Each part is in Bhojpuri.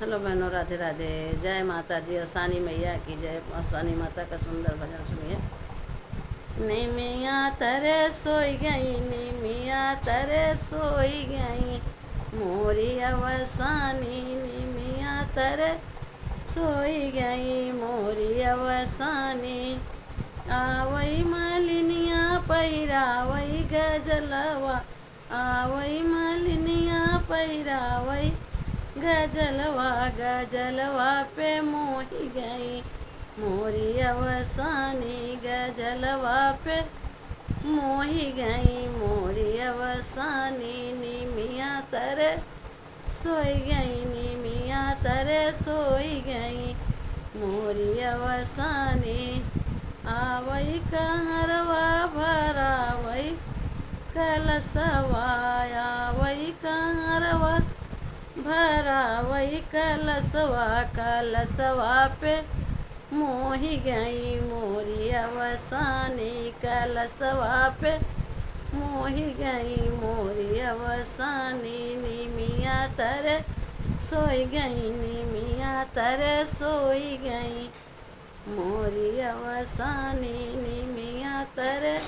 हेलो बहनों, राधे राधे। जय माता दी और सानी मैया की जय। सानी माता का सुंदर भजन सुनिए। निमिया तरे सोई गई, निमिया तरे सोई गई, मोरी अवसानी निमिया तरे सोई गई, मोरी अवसानी। आवई मलिनिया पहिरावई गजलवा, आवई मलिनिया पहिरावई गजलवा, गजलवा पे मोही गई, मोरी अवसानी। गजलवा पे मोही गई, मोरी अवसानी। निमिया तरे सोई गई, निमिया तरे सोई गई, मोरी अवसानी। आवई कहरवा भरावई कलसवा, आवई कहरवा भरावई कलसवा, कलसवा पे मोही गई, मोरी अवसानी। कलसवा पे मोही गई, मोरी अवसानी। निमिया तरे सोई गई, निमिया तरे सोई गई, मोरी अवसानी। निमिया तरे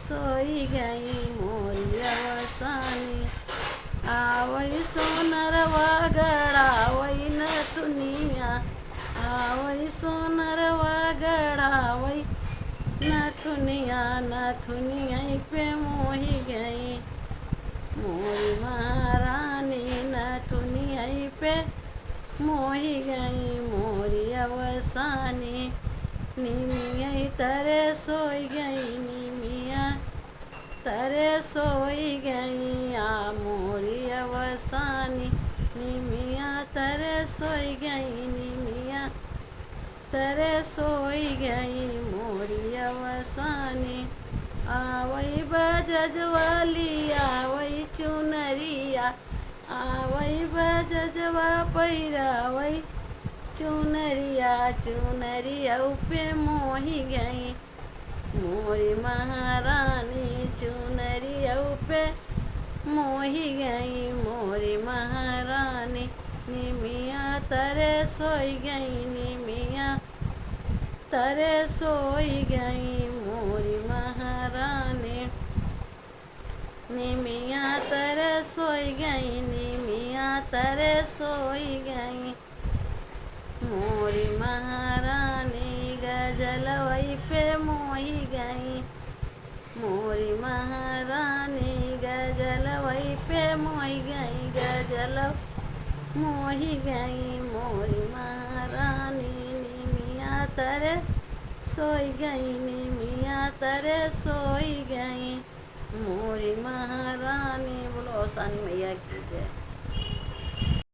सोई गई, मोरी अवसानी। आवई सोनरवा गड़ावई नथुनिया, आवई सोनरवा गड़ावई नथुनिया, नथुनिया पे मोही गई, मोरी महारानी। नथुनिया पे मोही गई, मोरी अवसानी। निमिया तरे सोई गई, निमिया तरे सोई गई, आ मोरी अवसानी। निमिया तरे सोई गई, निमिया तरे सोई गई, मोरी अवसानी। आवई बजजवाली, आवई चुनरिया, आवई बजजवा पहिरावई चुनरिया, चुनरिया पे मोही गई, मोरी महारानी। चुनरिया पे मोही गई, मोरी महारानी। निमिया तरे सोई गई, निमिया तरे सोई गई, मोरी महारानी। निमिया तरे सोई गई, निमिया तरे सोई गई, मोरी महारानी। गजलवई पे मोही गई, मोरी महारानी। गजलवई पे मोही गई, गजलव मोही गई, मोरी महारानी। निमिया तरे सोई गई, निमिया तरे सोई गई, मोरी महारानी। बोलो सानी मैया की जय।